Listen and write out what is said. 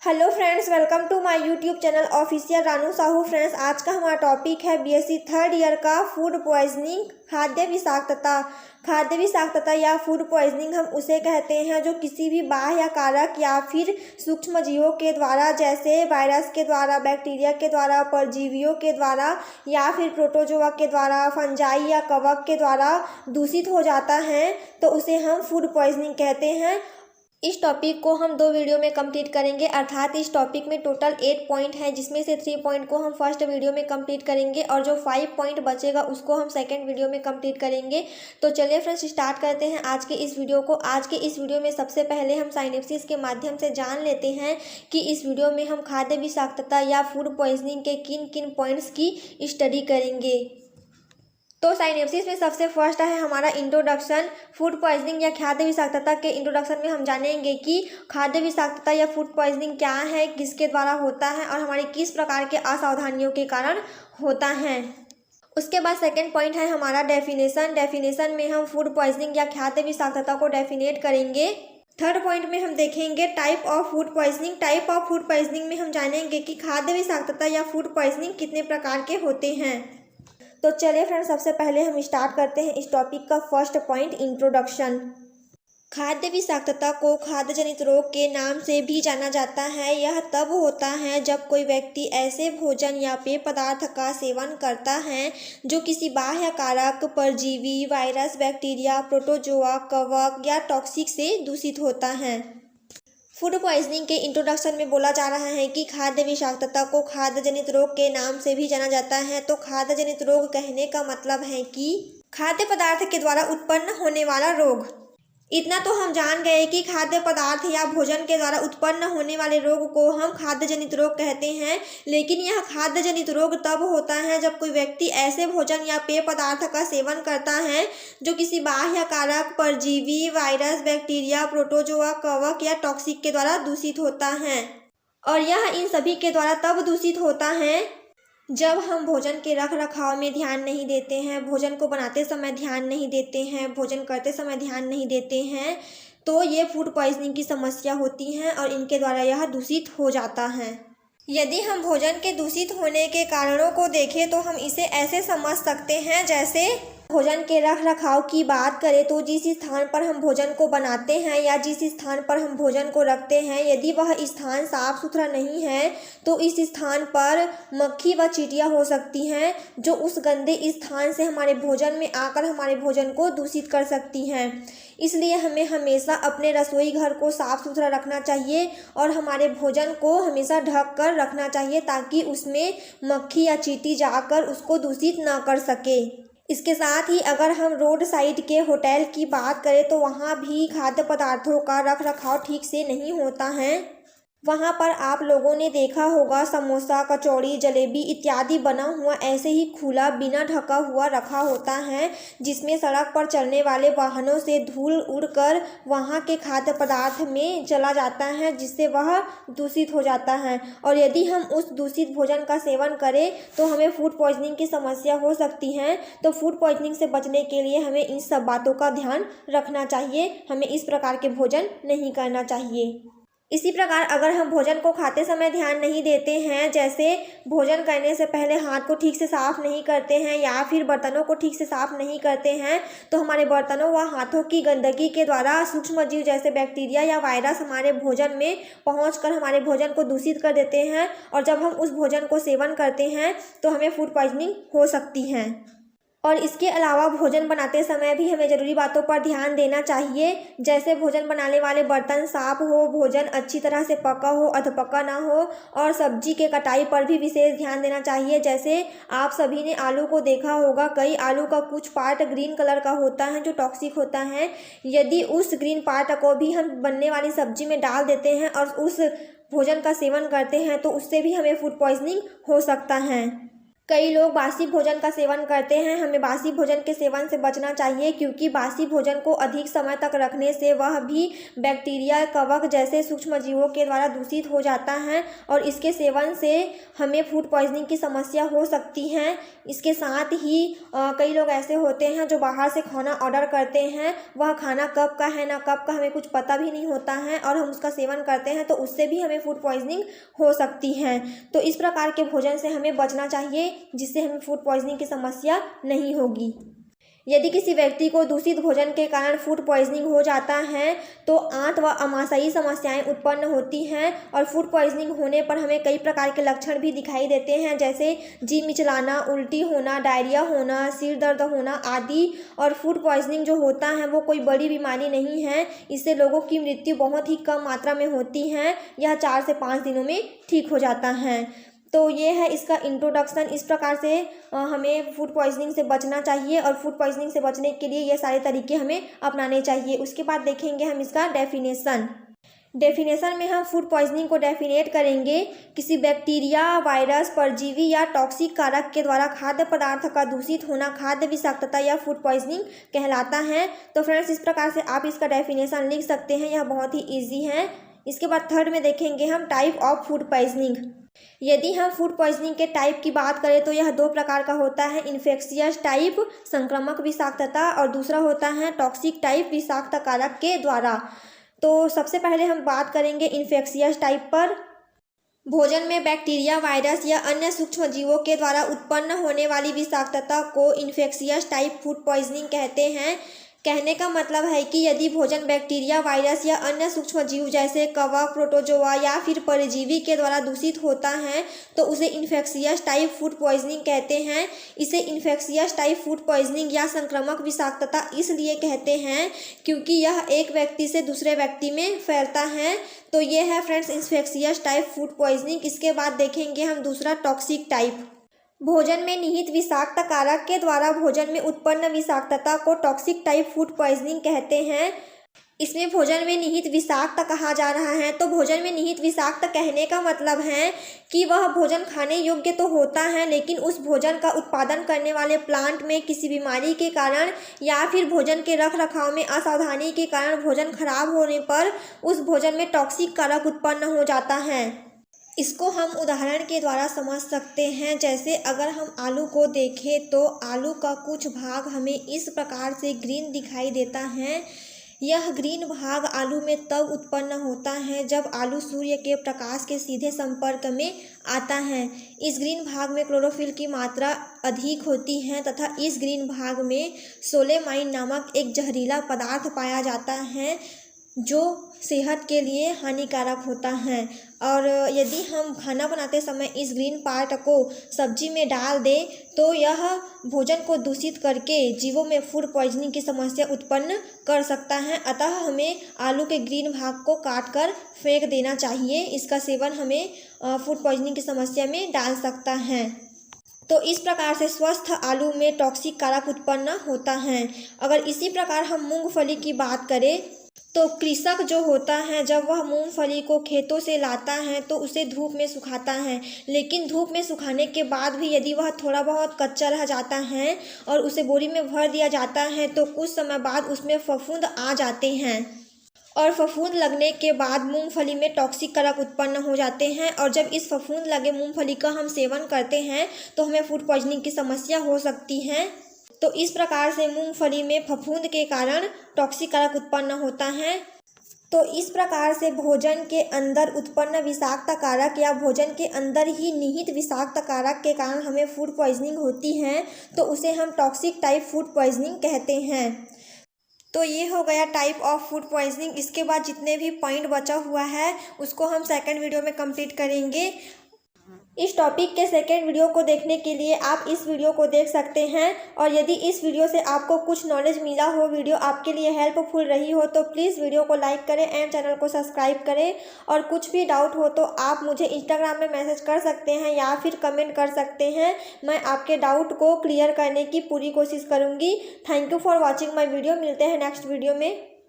Hello friends, welcome to my YouTube channel official Ranu Sahu. Friends, आज का हमारा टॉपिक है बीएससी थर्ड ईयर का फूड पॉइजनिंग, खाद्य विषाक्तता। खाद्य विषाक्तता या फूड पॉइजनिंग हम उसे कहते हैं जो किसी भी बाह्य कारक या फिर सूक्ष्म जीवों के द्वारा, जैसे वायरस के द्वारा, बैक्टीरिया के द्वारा, परजीवियों के द्वारा या फिर प्रोटोजोआ के द्वारा, फंजाई या कवक के द्वारा दूषित हो जाता है, तो उसे हम फूड पॉइजनिंग कहते हैं। इस टॉपिक को हम 2 वीडियो में कंप्लीट करेंगे, अर्थात इस टॉपिक में टोटल 8 पॉइंट हैं, जिसमें से 3 पॉइंट को हम फर्स्ट वीडियो में कंप्लीट करेंगे और जो 5 पॉइंट बचेगा उसको हम सेकंड वीडियो में कंप्लीट करेंगे। तो चलिए फ्रेंड्स, स्टार्ट करते हैं आज के इस वीडियो को। आज के इस वीडियो में सबसे पहले हम साइनेप्सिस के माध्यम से जान लेते हैं कि इस वीडियो में हम खाद्य विषाक्तता या फूड पॉइजनिंग के किन किन पॉइंट्स की स्टडी करेंगे। तो साइनेप्सिस में सबसे फर्स्ट है हमारा इंट्रोडक्शन। फूड पॉइजनिंग या खाद्य विषाक्तता के इंट्रोडक्शन में हम जानेंगे कि खाद्य विषाक्तता या फूड पॉइजनिंग क्या है, किसके द्वारा होता है और हमारी किस प्रकार के असावधानियों के कारण होता है। उसके बाद सेकंड पॉइंट है हमारा डेफिनेशन। डेफिनेशन में हम फूड पॉइजनिंग या खाद्य विषाक्तता को डेफिनेट करेंगे। थर्ड पॉइंट में हम देखेंगे type of food poisoning. Type of food poisoning में हम जानेंगे कि खाद्य विषाक्तता या फूड पॉइजनिंग कितने प्रकार के होते हैं। तो चलिए फ्रेंड्स, सबसे पहले हम स्टार्ट करते हैं इस टॉपिक का फर्स्ट पॉइंट, इंट्रोडक्शन। खाद्य विषाक्तता को खाद्य जनित रोग के नाम से भी जाना जाता है। यह तब होता है जब कोई व्यक्ति ऐसे भोजन या पेय पदार्थ का सेवन करता है जो किसी बाह्य कारक, परजीवी, वायरस, बैक्टीरिया, प्रोटोजोआ, कवक या टॉक्सिक से दूषित होता है। फूड पॉइजनिंग के इंट्रोडक्शन में बोला जा रहा है कि खाद्य विषाक्तता को खाद्य जनित रोग के नाम से भी जाना जाता है। तो खाद्य जनित रोग कहने का मतलब है कि खाद्य पदार्थ के द्वारा उत्पन्न होने वाला रोग। इतना तो हम जान गए कि खाद्य पदार्थ या भोजन के द्वारा उत्पन्न होने वाले रोग को हम खाद्य जनित रोग कहते हैं, लेकिन यह खाद्य जनित रोग तब होता है जब कोई व्यक्ति ऐसे भोजन या पेय पदार्थ का सेवन करता है जो किसी बाह्य कारक, परजीवी, वायरस, बैक्टीरिया, प्रोटोजोआ, कवक या टॉक्सिक के द्वारा दूषित होता है। और यह इन सभी के द्वारा तब दूषित होता है जब हम भोजन के रख रखाव में ध्यान नहीं देते हैं, भोजन को बनाते समय ध्यान नहीं देते हैं, भोजन करते समय ध्यान नहीं देते हैं, तो ये फूड पॉइजनिंग की समस्या होती है और इनके द्वारा यह दूषित हो जाता है। यदि हम भोजन के दूषित होने के कारणों को देखें तो हम इसे ऐसे समझ सकते हैं, जैसे भोजन के रख रखाव की बात करें तो जिस स्थान पर हम भोजन को बनाते हैं या जिस स्थान पर हम भोजन को रखते हैं, यदि वह स्थान साफ सुथरा नहीं है तो इस स्थान पर मक्खी व चींटियां हो सकती हैं जो उस गंदे स्थान से हमारे भोजन में आकर हमारे भोजन को दूषित कर सकती हैं। इसलिए हमें हमेशा अपने रसोई घर को साफ सुथरा रखना चाहिए और हमारे भोजन को हमेशा ढक कर रखना चाहिए ताकि उसमें मक्खी या चींटी जाकर उसको दूषित ना कर सके। इसके साथ ही अगर हम रोड साइड के होटल की बात करें तो वहाँ भी खाद्य पदार्थों का रख रखाव ठीक से नहीं होता है। वहाँ पर आप लोगों ने देखा होगा समोसा, कचौड़ी, जलेबी इत्यादि बना हुआ ऐसे ही खुला बिना ढका हुआ रखा होता है, जिसमें सड़क पर चलने वाले वाहनों से धूल उड़कर वहाँ के खाद्य पदार्थ में चला जाता है, जिससे वह दूषित हो जाता है। और यदि हम उस दूषित भोजन का सेवन करें तो हमें फूड पॉइजनिंग की समस्या हो सकती है। तो फूड पॉइजनिंग से बचने के लिए हमें इन सब बातों का ध्यान रखना चाहिए। हमें इस प्रकार के भोजन नहीं करना चाहिए। इसी प्रकार अगर हम भोजन को खाते समय ध्यान नहीं देते हैं, जैसे भोजन करने से पहले हाथ को ठीक से साफ नहीं करते हैं या फिर बर्तनों को ठीक से साफ नहीं करते हैं, तो हमारे बर्तनों व हाथों की गंदगी के द्वारा सूक्ष्म जीव जैसे बैक्टीरिया या वायरस हमारे भोजन में पहुंचकर हमारे भोजन को दूषित कर देते हैं और जब हम उस भोजन को सेवन करते हैं तो हमें फूड पॉइजनिंग हो सकती है। और इसके अलावा भोजन बनाते समय भी हमें ज़रूरी बातों पर ध्यान देना चाहिए, जैसे भोजन बनाने वाले बर्तन साफ हो, भोजन अच्छी तरह से पका हो, अधपका ना हो और सब्जी के कटाई पर भी विशेष ध्यान देना चाहिए। जैसे आप सभी ने आलू को देखा होगा, कई आलू का कुछ पार्ट ग्रीन कलर का होता है जो टॉक्सिक होता है। यदि उस ग्रीन पार्ट को भी हम बनने वाली सब्जी में डाल देते हैं और उस भोजन का सेवन करते हैं तो उससे भी हमें फूड पॉइजनिंग हो सकता है। कई लोग बासी भोजन का सेवन करते हैं। हमें बासी भोजन के सेवन से बचना चाहिए, क्योंकि बासी भोजन को अधिक समय तक रखने से वह भी बैक्टीरिया, कवक जैसे सूक्ष्म जीवों के द्वारा दूषित हो जाता है और इसके सेवन से हमें फूड पॉइजनिंग की समस्या हो सकती है। इसके साथ ही कई लोग ऐसे होते हैं जो बाहर से खाना ऑर्डर करते हैं, वह खाना कब का है ना कब का हमें कुछ पता भी नहीं होता है और हम उसका सेवन करते हैं, तो उससे भी हमें फूड पॉइजनिंग हो सकती है। तो इस प्रकार के भोजन से हमें बचना चाहिए, जिससे हमें फूड पॉइजनिंग की समस्या नहीं होगी। यदि किसी व्यक्ति को दूषित भोजन के कारण फूड पॉइजनिंग हो जाता है तो आंत व आमाशयी समस्याएं उत्पन्न होती हैं और फूड पॉइजनिंग होने पर हमें कई प्रकार के लक्षण भी दिखाई देते हैं, जैसे जी मिचलाना, उल्टी होना, डायरिया होना, सिर दर्द होना आदि। और फूड पॉइजनिंग जो होता है वो कोई बड़ी बीमारी नहीं है, इससे लोगों की मृत्यु बहुत ही कम मात्रा में होती है। यह 4 से 5 दिनों में ठीक हो जाता है। तो ये है इसका इंट्रोडक्शन। इस प्रकार से हमें फूड पॉइजनिंग से बचना चाहिए और फूड पॉइजनिंग से बचने के लिए ये सारे तरीके हमें अपनाने चाहिए। उसके बाद देखेंगे हम इसका डेफिनेशन में हम फूड पॉइजनिंग को डेफिनेट करेंगे। किसी बैक्टीरिया, वायरस, परजीवी या टॉक्सिक कारक के द्वारा खाद्य पदार्थ का दूषित होना खाद्य विषाक्तता या फूड पॉइजनिंग कहलाता है। तो फ्रेंड्स, इस प्रकार से आप इसका डेफिनेशन लिख सकते हैं, यह बहुत ही ईजी है। इसके बाद थर्ड में देखेंगे हम टाइप ऑफ फूड पॉइजनिंग। यदि हम फूड पॉइजनिंग के टाइप की बात करें तो यह 2 प्रकार का होता है, इन्फेक्शियस टाइप संक्रामक विषाक्तता और दूसरा होता है टॉक्सिक टाइप विषाक्त कारक के द्वारा। तो सबसे पहले हम बात करेंगे इन्फेक्शियस टाइप पर। भोजन में बैक्टीरिया, वायरस या अन्य सूक्ष्म जीवों के द्वारा उत्पन्न होने वाली विषाक्तता को इन्फेक्शियस टाइप फूड पॉइजनिंग कहते हैं। कहने का मतलब है कि यदि भोजन बैक्टीरिया, वायरस या अन्य सूक्ष्म जीव जैसे कवक, प्रोटोजोआ या फिर परजीवी के द्वारा दूषित होता है तो उसे इन्फेक्शियस टाइप फूड पॉइजनिंग कहते हैं। इसे इन्फेक्शियस टाइप फूड पॉइजनिंग या संक्रामक विषाक्तता इसलिए कहते हैं क्योंकि यह एक व्यक्ति से दूसरे व्यक्ति में फैलता है। तो ये है friends infectious type food poisoning. इसके बाद देखेंगे हम दूसरा टॉक्सिक टाइप। भोजन में निहित विषाक्त कारक के द्वारा भोजन में उत्पन्न विषाक्तता को टॉक्सिक टाइप फूड पॉइजनिंग कहते हैं। इसमें भोजन में निहित विषाक्त कहा जा रहा है। तो भोजन में निहित विषाक्त कहने का मतलब है कि वह भोजन खाने योग्य तो होता है, लेकिन उस भोजन का उत्पादन करने वाले प्लांट में किसी बीमारी के कारण या फिर भोजन के रख रखाव में असावधानी के कारण भोजन खराब होने पर उस भोजन में टॉक्सिक कारक उत्पन्न हो जाता है। इसको हम उदाहरण के द्वारा समझ सकते हैं। जैसे अगर हम आलू को देखें तो आलू का कुछ भाग हमें इस प्रकार से ग्रीन दिखाई देता है। यह ग्रीन भाग आलू में तब उत्पन्न होता है जब आलू सूर्य के प्रकाश के सीधे संपर्क में आता है। इस ग्रीन भाग में क्लोरोफिल की मात्रा अधिक होती है तथा इस ग्रीन भाग में सोलेमाइन नामक एक जहरीला पदार्थ पाया जाता है जो सेहत के लिए हानिकारक होता है। और यदि हम खाना बनाते समय इस ग्रीन पार्ट को सब्जी में डाल दें तो यह भोजन को दूषित करके जीवों में फूड पॉइजनिंग की समस्या उत्पन्न कर सकता है। अतः हमें आलू के ग्रीन भाग को काट कर फेंक देना चाहिए। इसका सेवन हमें फूड पॉइजनिंग की समस्या में डाल सकता है। तो इस प्रकार से स्वस्थ आलू में टॉक्सिक कारक उत्पन्न होता है। अगर इसी प्रकार हम मूंगफली की बात करें तो कृषक जो होता है जब वह मूंगफली को खेतों से लाता है तो उसे धूप में सुखाता है, लेकिन धूप में सुखाने के बाद भी यदि वह थोड़ा बहुत कच्चा रह जाता है और उसे बोरी में भर दिया जाता है तो कुछ समय बाद उसमें फफूंद आ जाते हैं और फफूंद लगने के बाद मूंगफली में टॉक्सिक कारक उत्पन्न हो जाते हैं। और जब इस फफूंद लगे मूंगफली का हम सेवन करते हैं तो हमें फूड पॉइजनिंग की समस्या हो सकती है। तो इस प्रकार से मूंगफली में फफूंद के कारण टॉक्सिक कारक उत्पन्न होता है। तो इस प्रकार से भोजन के अंदर उत्पन्न विषाक्त कारक या भोजन के अंदर ही निहित विषाक्त कारक के कारण हमें फूड पॉइजनिंग होती है तो उसे हम टॉक्सिक टाइप फूड पॉइजनिंग कहते हैं। तो ये हो गया टाइप ऑफ फूड पॉइजनिंग। इसके बाद जितने भी पॉइंट बचा हुआ है उसको हम सेकंड वीडियो में कंप्लीट करेंगे। इस टॉपिक के सेकेंड वीडियो को देखने के लिए आप इस वीडियो को देख सकते हैं। और यदि इस वीडियो से आपको कुछ नॉलेज मिला हो, वीडियो आपके लिए हेल्पफुल रही हो तो प्लीज़ वीडियो को लाइक करें एंड चैनल को सब्सक्राइब करें। और कुछ भी डाउट हो तो आप मुझे इंस्टाग्राम में मैसेज कर सकते हैं या फिर कमेंट कर सकते हैं। मैं आपके डाउट को क्लियर करने की पूरी कोशिश करूँगी। Thank you for watching my video. मिलते हैं नेक्स्ट वीडियो में।